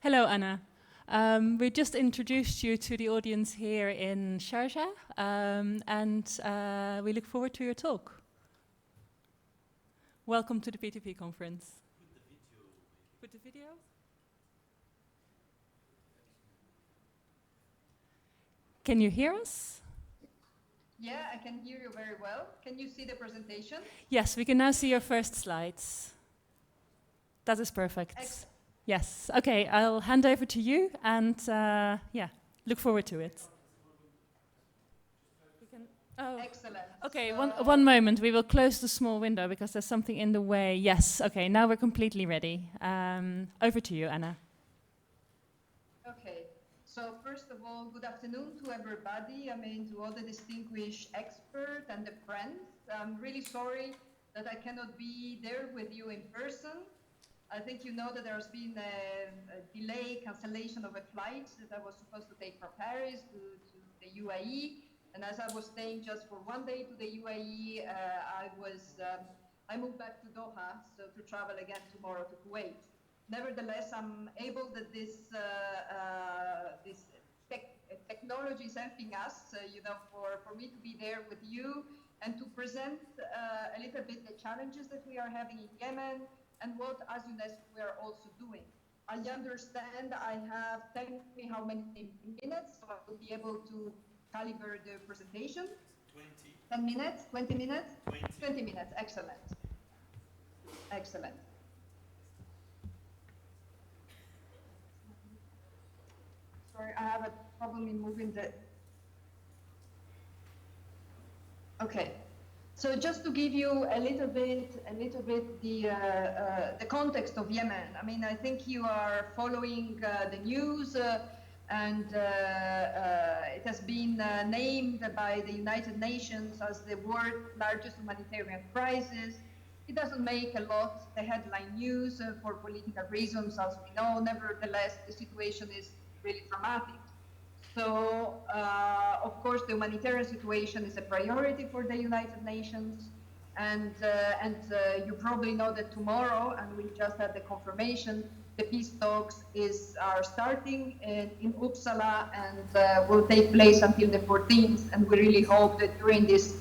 Hello, Anna. We just introduced you to the audience here in Sharjah, and we look forward to your talk. Welcome to the P2P conference. Put the video. Can you hear us? Yeah, I can hear you very well. Can you see the presentation? Yes, we can now see your first slides. That is perfect. Excellent. Yes. Okay, I'll hand over to you, and yeah, look forward to it. Oh. Excellent. Okay, So one moment. We will close the small window because there's something in the way. Yes. Okay, now we're completely ready. Over to you, Anna. Okay. So first of all, good afternoon to everybody. I mean, to all the distinguished experts and the friends. I'm really sorry that I cannot be there with you in person. I think you know that there's been a delay, cancellation of a flight that I was supposed to take from Paris to the UAE. And as I was staying just for one day to the UAE, I moved back to Doha, so to travel again tomorrow to Kuwait. Nevertheless, I'm able that this technology is helping us, for me to be there with you and to present a little bit the challenges that we are having in Yemen and what, as UNESCO, we are also doing. I understand I have, tell me how many minutes, so I will be able to calibrate the presentation. 20. 10 minutes? 20 minutes? 20. 20 minutes, excellent. Excellent. Sorry, I have a problem in moving the... Okay. So just to give you a little bit the context of Yemen. I mean, I think you are following the news, and it has been named by the United Nations as the world's largest humanitarian crisis. It doesn't make a lot the headline news for political reasons, as we know. Nevertheless, the situation is really dramatic. So, of course, the humanitarian situation is a priority for the United Nations. And you probably know that tomorrow, and we just had the confirmation, the peace talks are starting in Uppsala and will take place until the 14th. And we really hope that during this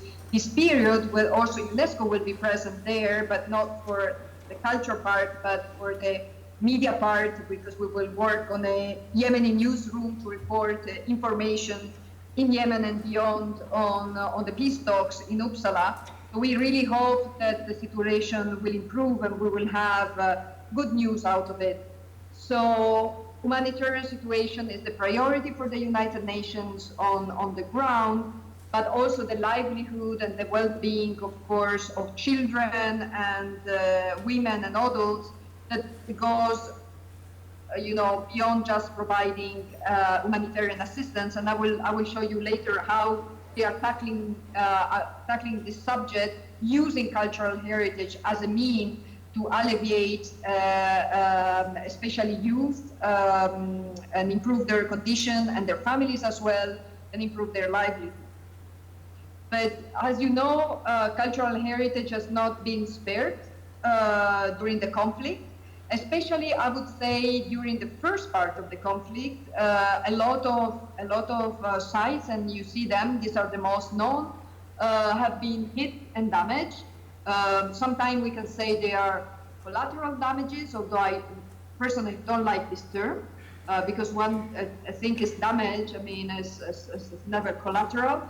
period, where also UNESCO will be present there, but not for the culture part, but for the media part, because we will work on a Yemeni newsroom to report information in Yemen and beyond on the peace talks in Uppsala. So we really hope that the situation will improve and we will have good news out of it. So humanitarian situation is the priority for the United Nations on the ground, but also the livelihood and the well-being, of course, of children and women and adults, that goes, beyond just providing humanitarian assistance. And I will show you later how they are tackling this subject using cultural heritage as a means to alleviate, especially youth, and improve their condition and their families as well, and improve their livelihood. But as you know, cultural heritage has not been spared during the conflict. Especially, I would say, during the first part of the conflict, a lot of sites, and you see them, these are the most known, have been hit and damaged. Sometimes we can say they are collateral damages, although I personally don't like this term, because one, I think, is damage, I mean, is never collateral.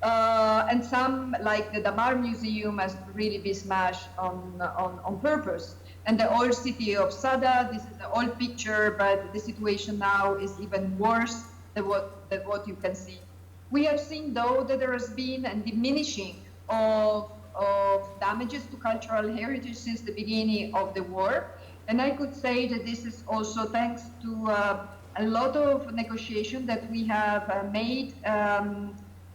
And some, like the Damar Museum, has really been smashed on purpose. And the old city of Sada, this is the old picture, but the situation now is even worse than what you can see. We have seen, though, that there has been a diminishing of damages to cultural heritage since the beginning of the war. And I could say that this is also thanks to a lot of negotiation that we have made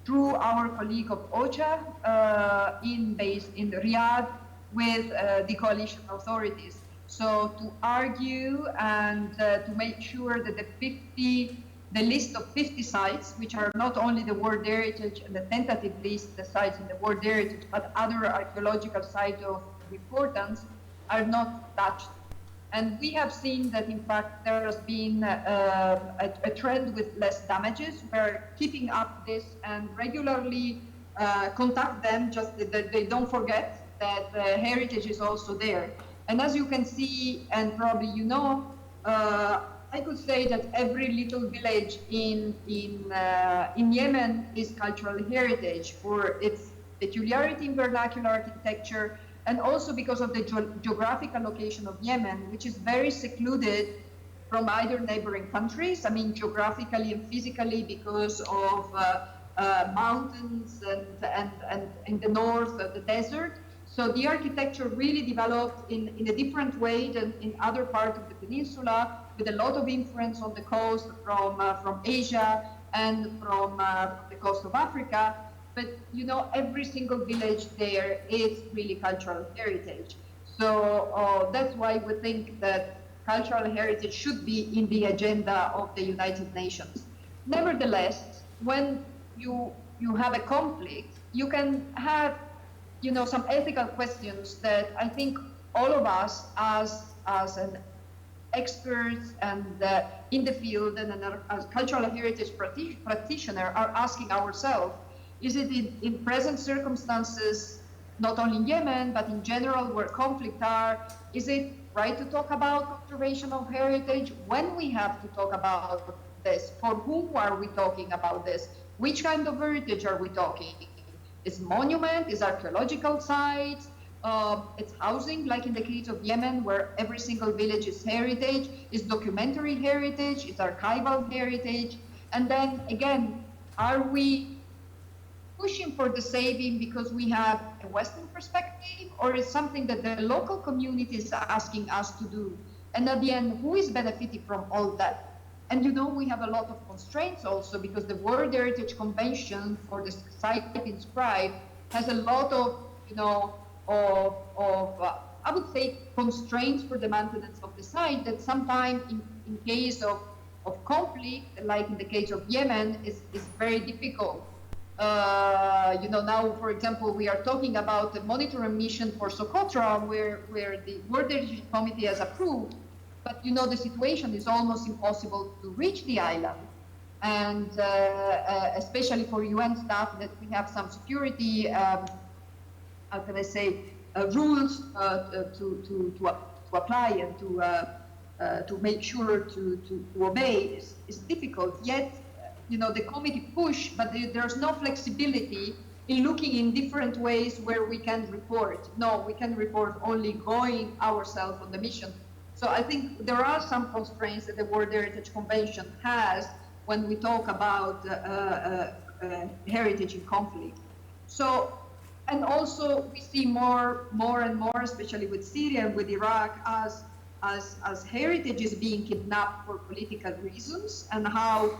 through our colleague of OCHA based in Riyadh, with the coalition authorities. So to argue and to make sure that the list of 50 sites, which are not only the World Heritage and the tentative list, the sites in the World Heritage, but other archaeological sites of importance, are not touched. And we have seen that, in fact, there has been a trend with less damages. We're keeping up this and regularly contact them, just that they don't forget that heritage is also there. And as you can see, and probably you know, I could say that every little village in Yemen is cultural heritage for its peculiarity in vernacular architecture, and also because of the geographical location of Yemen, which is very secluded from either neighboring countries. I mean, geographically and physically, because of mountains and in the north, the desert. So the architecture really developed in a different way than in other parts of the peninsula, with a lot of influence on the coast from Asia and from the coast of Africa. But you know, every single village there is really cultural heritage. So that's why we think that cultural heritage should be in the agenda of the United Nations. Nevertheless, when you have a conflict, you can have, you know, some ethical questions that I think all of us as an experts and in the field and as cultural heritage practitioner are asking ourselves. Is it in present circumstances, not only in Yemen, but in general where conflict are, is it right to talk about conservation of heritage? When we have to talk about this, for whom are we talking about this? Which kind of heritage are we talking? Is monument, is archaeological sites, it's housing, like in the case of Yemen, where every single village is heritage, is documentary heritage, is archival heritage, and then again, are we pushing for the saving because we have a Western perspective, or is something that the local community is asking us to do? And at the end, who is benefiting from all that? And you know, we have a lot of constraints also, because the World Heritage Convention for the site inscribed has a lot of, you know, I would say constraints for the maintenance of the site that sometimes in case of conflict, like in the case of Yemen, is very difficult. You know, now, for example, we are talking about the monitoring mission for Socotra, where the World Heritage Committee has approved, but you know, the situation is almost impossible to reach the island. And especially for UN staff, that we have some security, how can I say, rules to apply and to make sure to obey is difficult. Yet, you know, the committee push, but there's no flexibility in looking in different ways where we can report. No, we can report only going ourselves on the mission. So I think there are some constraints that the World Heritage Convention has when we talk about heritage in conflict. So, and also we see more and more, especially with Syria and with Iraq, as heritage is being kidnapped for political reasons, and how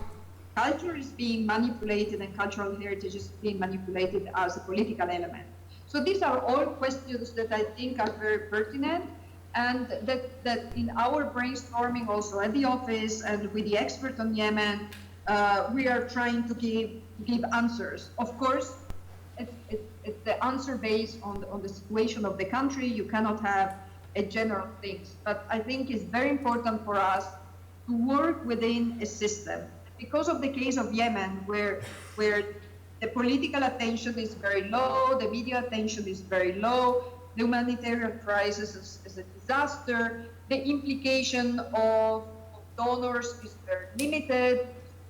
culture is being manipulated and cultural heritage is being manipulated as a political element. So these are all questions that I think are very pertinent, and that in our brainstorming also at the office and with the expert on Yemen, we are trying to give answers. Of course, it's the answer based on the situation of the country. You cannot have a general things, but I think it's very important for us to work within a system. Because of the case of Yemen, where the political attention is very low, the media attention is very low, the humanitarian crisis is a disaster, the implication of donors is very limited,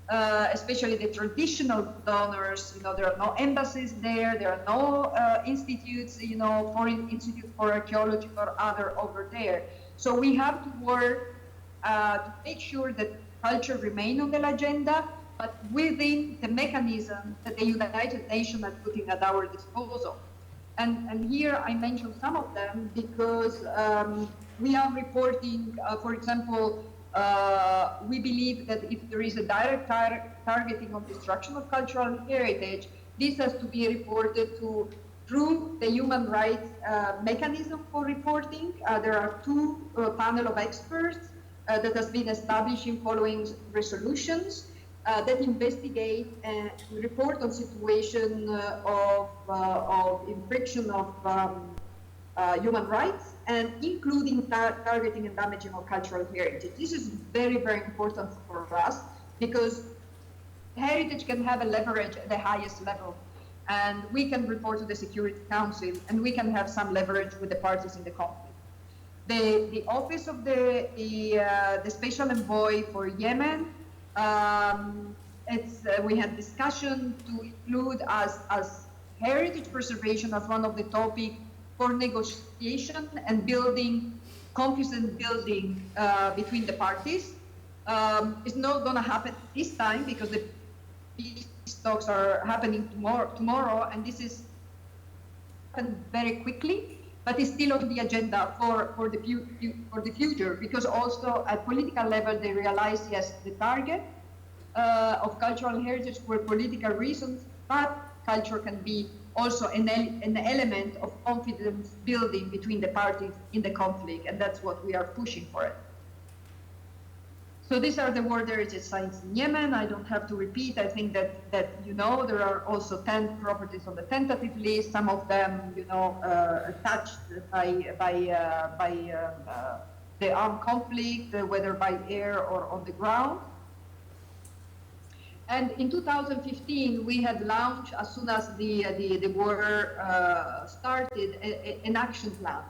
especially the traditional donors. You know, there are no embassies there are no institutes, you know, foreign institute for archaeology or other over there. So we have to work to make sure that culture remain on the agenda, but within the mechanism that the United Nations are putting at our disposal. And here I mentioned some of them because we are reporting, for example, we believe that if there is a direct targeting of destruction of cultural heritage, this has to be reported through the human rights mechanism for reporting. There are two panel of experts that has been established in following resolutions that investigate and report on situation of infraction of human rights and including targeting and damaging of cultural heritage. This is very, very important for us because heritage can have a leverage at the highest level, and we can report to the Security Council, and we can have some leverage with the parties in the conflict. The office of the Special Envoy for Yemen, we had discussion to include as heritage preservation as one of the topics for negotiation and building, confidence building between the parties. It's not going to happen this time because the peace talks are happening tomorrow, and this is happened very quickly, but it's still on the agenda for the future, because also at political level they realize, yes, the target of cultural heritage for political reasons, but culture can be also an element of confidence building between the parties in the conflict, and that's what we are pushing for it. So these are the World Heritage Sites in Yemen. I don't have to repeat. I think that you know there are also 10 properties on the tentative list. Some of them, you know, touched by the armed conflict, whether by air or on the ground. And in 2015, we had launched, as soon as the war started, an action plan.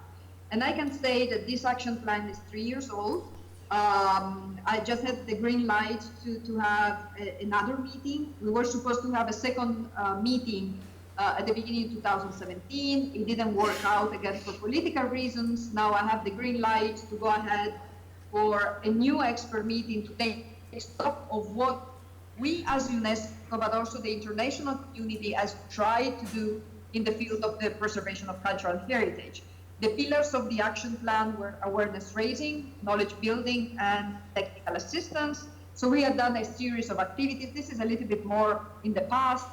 And I can say that this action plan is 3 years old. I just had the green light to have another meeting. We were supposed to have a second meeting at the beginning of 2017. It didn't work out, again, for political reasons. Now I have the green light to go ahead for a new expert meeting to take stock of what we as UNESCO, but also the international community, has tried to do in the field of the preservation of cultural heritage. The pillars of the action plan were awareness raising, knowledge building, and technical assistance. So we have done a series of activities. This is a little bit more in the past.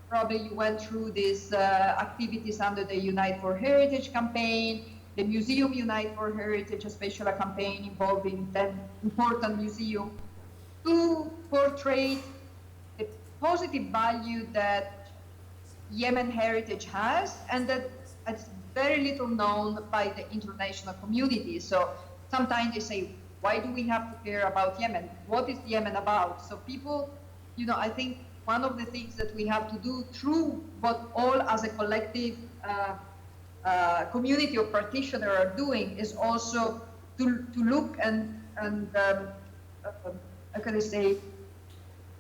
Probably you went through these activities under the Unite for Heritage campaign, the Museum Unite for Heritage, a special campaign involving 10 important museums to portray the positive value that Yemen heritage has, and that it's very little known by the international community. So sometimes they say, why do we have to care about Yemen? What is Yemen about? So people, you know, I think one of the things that we have to do through what all as a collective community of practitioners are doing is also to look and how can I say,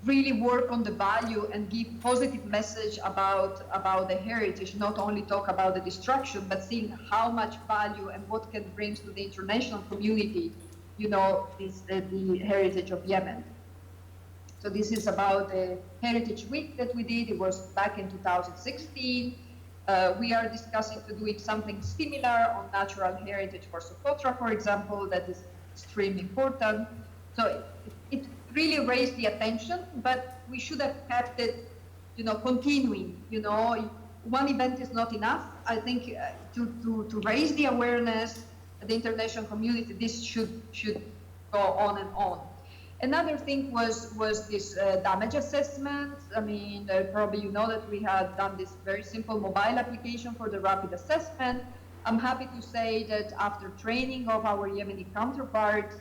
really work on the value and give positive message about the heritage, not only talk about the destruction, but seeing how much value and what can bring to the international community, you know, is the heritage of Yemen. So this is about the Heritage Week that we did. It was back in 2016. We are discussing to doing something similar on natural heritage for Socotra, for example, that is extremely important. So it really raised the attention, but we should have kept it, you know, continuing. You know, one event is not enough. I think to raise the awareness, the international community, this should go on and on. Another thing was this damage assessment. I mean, probably you know that we had done this very simple mobile application for the rapid assessment. I'm happy to say that after training of our Yemeni counterparts,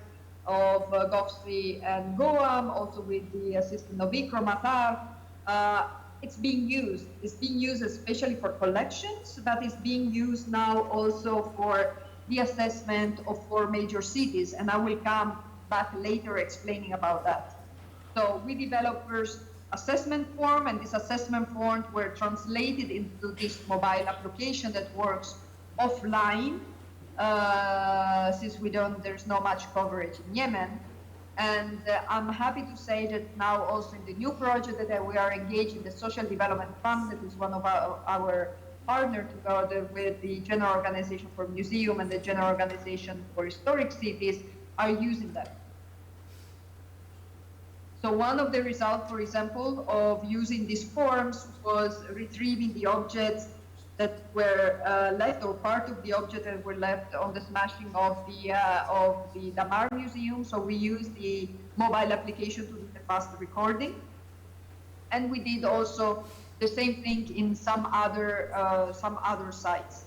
of Gofsi and Goam, also with the assistance of Ikram Atar, it's being used. It's being used especially for collections, but it's being used now also for the assessment of 4 major cities, and I will come back later explaining about that. So we developed first assessment form, and these assessment forms were translated into this mobile application that works offline, since there's not much coverage in Yemen. And I'm happy to say that now also in the new project that we are engaged in, the Social Development Fund, that is one of our partners together with the General Organization for Museum and the General Organization for Historic Cities, are using them. So one of the results, for example, of using these forms was retrieving the objects that were left, or part of the object that were left on the smashing of the Damar Museum. So we used the mobile application to do the fast recording. And we did also the same thing in some other sites.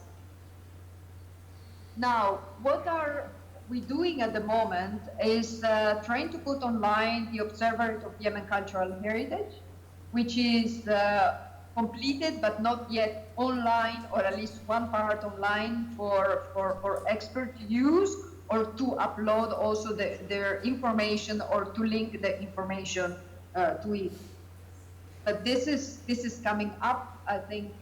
Now, what are we doing at the moment is trying to put online the Observatory of Yemen Cultural Heritage, which is completed but not yet online, or at least one part online for expert to use, or to upload also their information, or to link the information to it. But this is coming up, I think,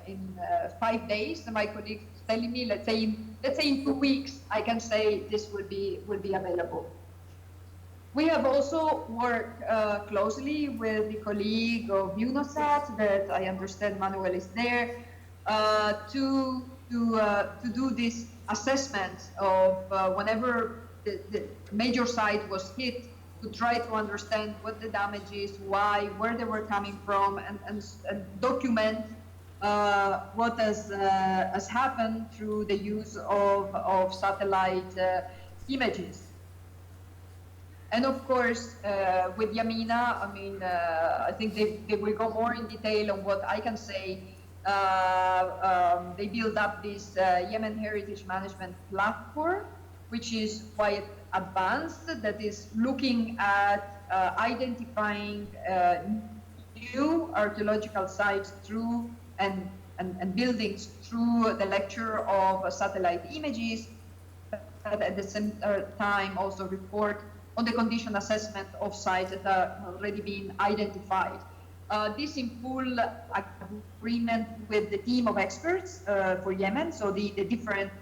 in 5 days. My colleague is telling me, let's say in 2 weeks, I can say this will be available. We have also worked closely with the colleague of UNOSAT, that I understand Manuel is there, to do this assessment of whenever the major site was hit, to try to understand what the damage is, why, where they were coming from, and document what has happened through the use of satellite images. And of course, with Yamina, I mean, I think they will go more in detail on what I can say. They build up this Yemen Heritage Management Platform, which is quite advanced, that is looking at identifying new archaeological sites through and buildings through the lecture of satellite images, but at the same time also report on the condition assessment of sites that are already being identified. This in full agreement with the team of experts for Yemen, so the different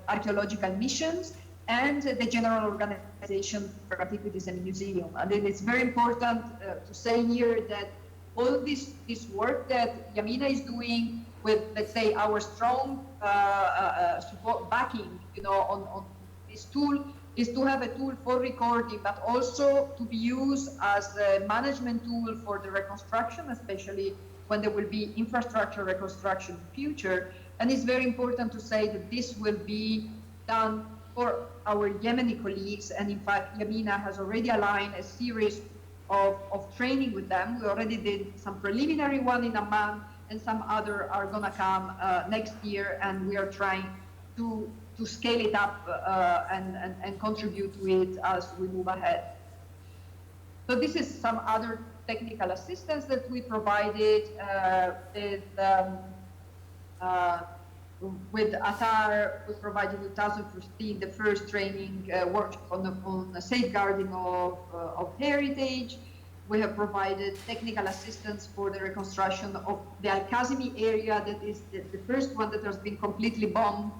archaeological missions, and the general organization for antiquities and museum. And then it's very important to say here that all this work that Yamina is doing with, let's say, our strong support backing, you know, on this tool, is to have a tool for recording, but also to be used as a management tool for the reconstruction, especially when there will be infrastructure reconstruction in the future. And it's very important to say that this will be done for our Yemeni colleagues. And in fact, Yamina has already aligned a series of training with them. We already did some preliminary one in Amman, and some other are gonna come next year, and we are trying to scale it up and contribute to it as we move ahead. So this is some other technical assistance that we provided with Atar. We provided in 2015 the first training workshop on the safeguarding of heritage. We have provided technical assistance for the reconstruction of the Al-Kazimi area, that is the first one that has been completely bombed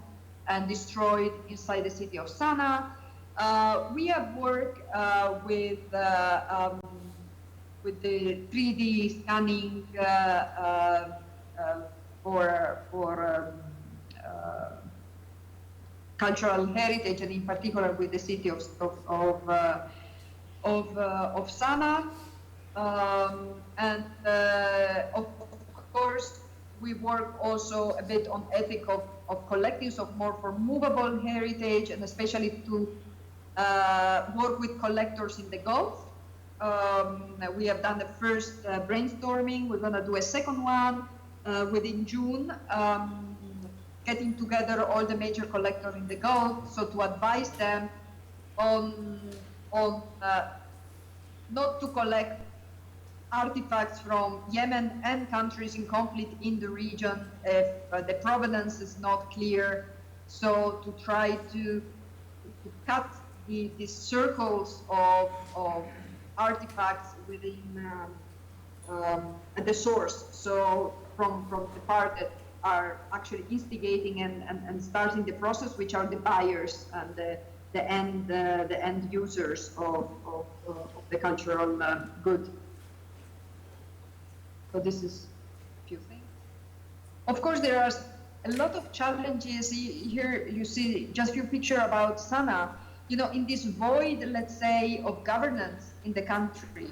and destroyed inside the city of Sana'a. We have worked with the 3D scanning for cultural heritage, and in particular with the city of Sana'a. Of course, we work also a bit on ethic of collectives of more for movable heritage, and especially to work with collectors in the Gulf. We have done the first brainstorming. We're going to do a second one within June, getting together all the major collectors in the Gulf, so to advise them on not to collect artifacts from Yemen and countries in conflict in the region if the provenance is not clear. So to try to cut these circles of artifacts within the source. So from the part that are actually instigating and starting the process, which are the buyers and the end users of the cultural good. So this is a few things. Of course, there are a lot of challenges. Here you see just a few pictures about Sana'a. You know, in this void, let's say, of governance in the country,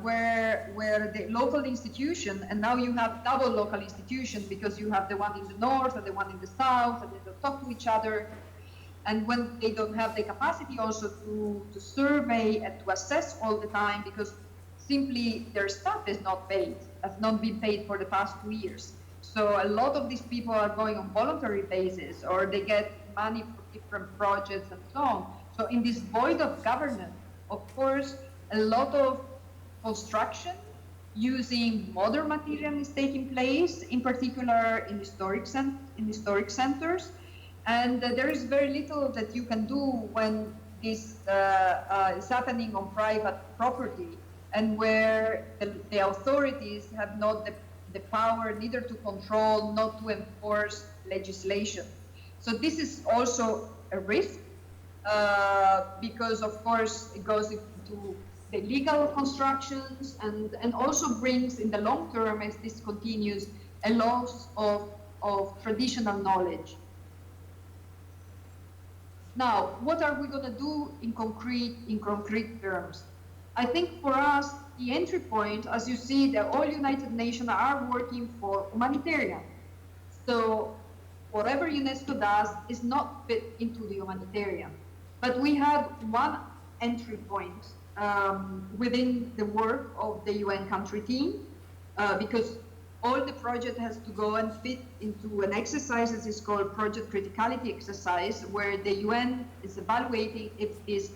where the local institution, and now you have double local institution, because you have the one in the north and the one in the south, and they don't talk to each other. And when they don't have the capacity also to survey and to assess all the time, because simply their staff is not paid, has not been paid for the past 2 years. So a lot of these people are going on voluntary basis, or they get money for different projects and so on. So in this void of governance, of course, a lot of construction using modern material is taking place, in particular in historic centers. And there is very little that you can do when this is happening on private property, and where the authorities have not the power neither to control, not to enforce legislation. So this is also a risk, because of course it goes into the legal constructions, and also brings in the long term, as this continues, a loss of traditional knowledge. Now, what are we going to do in concrete terms? I think for us, the entry point, as you see, the all United Nations are working for humanitarian. So whatever UNESCO does is not fit into the humanitarian. But we have one entry point within the work of the UN country team, because all the project has to go and fit into an exercise that is called project criticality exercise, where the UN is evaluating if this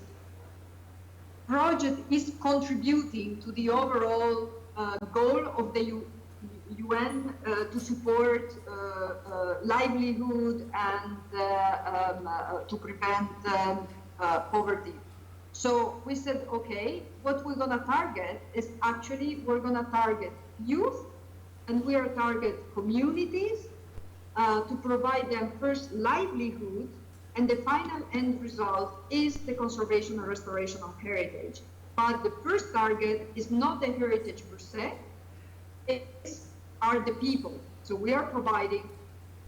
project is contributing to the overall goal of the UN to support livelihood and to prevent poverty. So we said, okay, what we're going to target is actually, we're going to target youth, and we are target communities to provide them first livelihood, and the final end result is the conservation and restoration of heritage. But the first target is not the heritage per se, are the people. So we are providing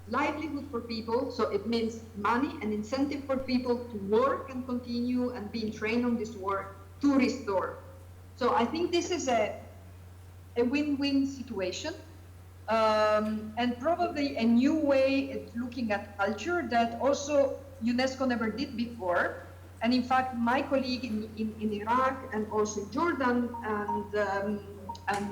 livelihood for people, so it means money and incentive for people to work and continue and being trained on this work to restore. So I think this is a win-win situation, and probably a new way of looking at culture that also UNESCO never did before. And in fact, my colleague in Iraq and also Jordan and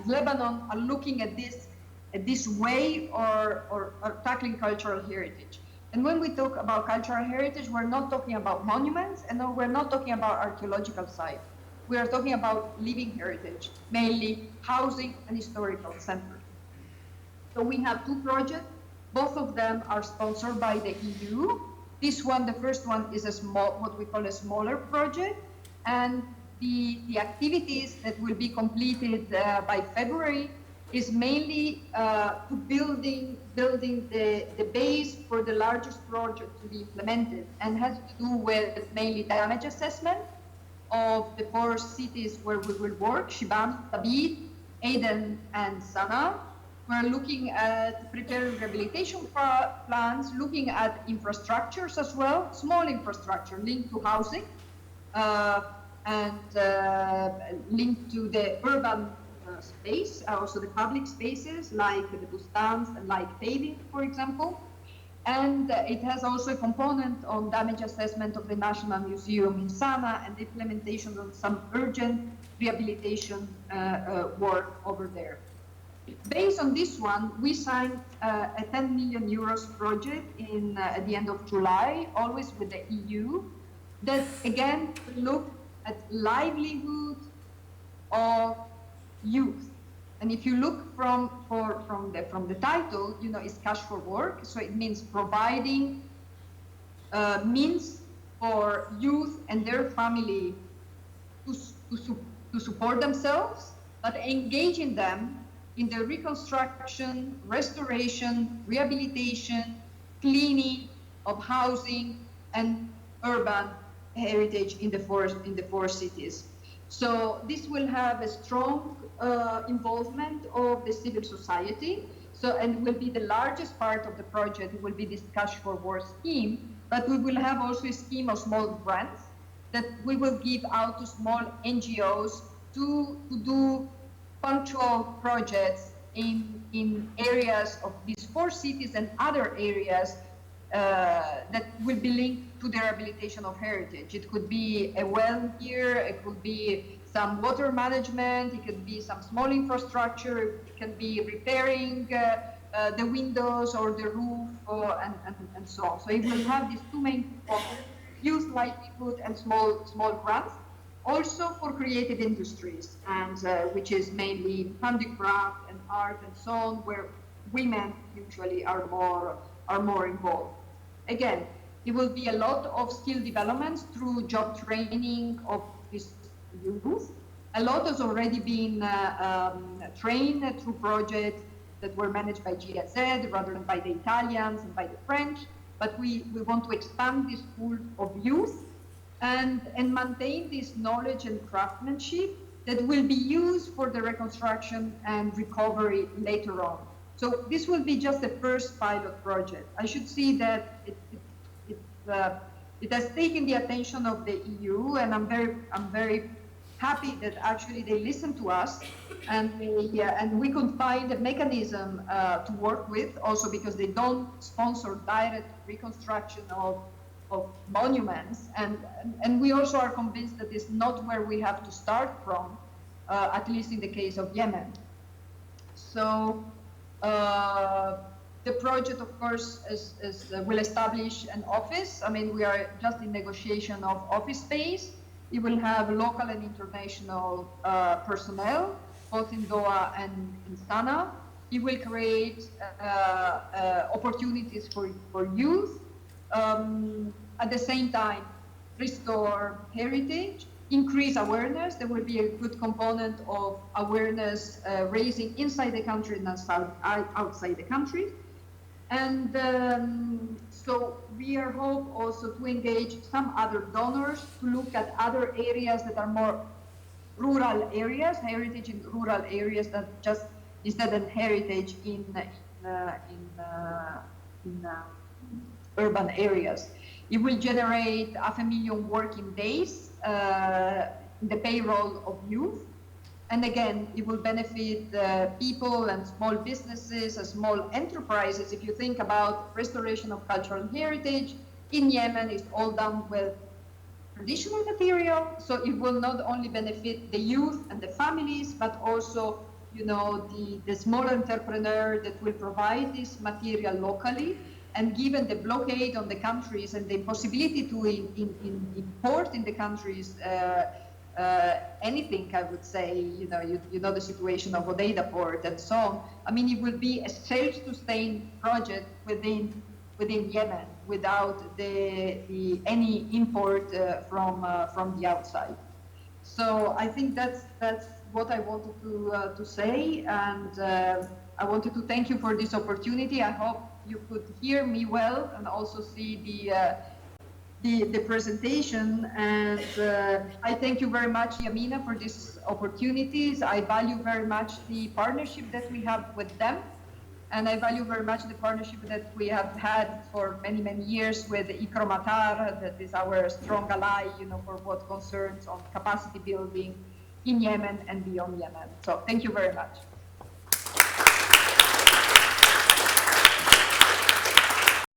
Lebanon are looking at this way or tackling cultural heritage. And when we talk about cultural heritage, we're not talking about monuments, and we're not talking about archaeological sites. We are talking about living heritage, mainly housing and historical centers. So we have two projects. Both of them are sponsored by the EU. This one, the first one, is a small, what we call a smaller project, and the activities that will be completed by February is mainly to building the base for the largest project to be implemented, and has to do with mainly damage assessment of the 4 cities where we will work: Shibam, Tabid, Aden, and Sana'a. We're looking at preparing rehabilitation plans, looking at infrastructures as well, small infrastructure linked to housing, and linked to the urban space, also the public spaces like the bustans and like paving, for example. And it has also a component on damage assessment of the National Museum in Sana'a and the implementation of some urgent rehabilitation work over there. Based on this one, we signed a 10 million euros project at the end of July, always with the EU, that again look at livelihood of youth. And if you look from the title, you know, it's cash for work, so it means providing means for youth and their family to support themselves, but engaging them in the reconstruction, restoration, rehabilitation, cleaning of housing and urban heritage in the 4 cities. So this will have a strong involvement of the civil society. So, and will be the largest part of the project. It will be this cash for work scheme, but we will have also a scheme of small grants that we will give out to small NGOs to do punctual projects in areas of these 4 cities and other areas that will be linked to the rehabilitation of heritage. It could be a well here, it could be some water management, it could be some small infrastructure, it can be repairing the windows or the roof and so on. So it will have these two main components, youth livelihood and small grants. Also for creative industries, and which is mainly handicraft and art and so on, where women usually are more involved. Again, it will be a lot of skill developments through job training of these youth. A lot has already been trained through projects that were managed by GIZ rather than by the Italians and by the French. But we want to expand this pool of youth and maintain this knowledge and craftsmanship that will be used for the reconstruction and recovery later on. So this will be just the first pilot project. I should see that it has taken the attention of the EU, and I'm very happy that actually they listen to us, and we could find a mechanism to work with, also because they don't sponsor direct reconstruction of monuments, and we also are convinced that it's not where we have to start from, at least in the case of Yemen. So the project, of course, will establish an office. I mean, we are just in negotiation of office space. It will have local and international personnel, both in Doha and in Sana'a. It will create opportunities for youth. At the same time, restore heritage, increase awareness. There will be a good component of awareness raising inside the country and outside the country. And so we are hope also to engage some other donors to look at other areas that are more rural areas, heritage in rural areas, that just instead of heritage in urban areas. It will generate 500,000 working days in the payroll of youth. And again, it will benefit people and small businesses and small enterprises. If you think about restoration of cultural heritage in Yemen, it's all done with traditional material. So it will not only benefit the youth and the families, but also, you know, the small entrepreneur that will provide this material locally. And given the blockade on the countries and the possibility to import in the countries anything, I would say, you know the situation of Odeida port and so on. I mean, it will be a self-sustained project within Yemen without any import from the outside. So I think that's what I wanted to say, and I wanted to thank you for this opportunity. I hope you could hear me well and also see the presentation, and I thank you very much, Yamina, for these opportunities. I value very much the partnership that we have with them, and I value very much the partnership that we have had for many, many years with Ikromatar, that is our strong ally, you know, for what concerns on capacity building in Yemen and beyond Yemen. So thank you very much.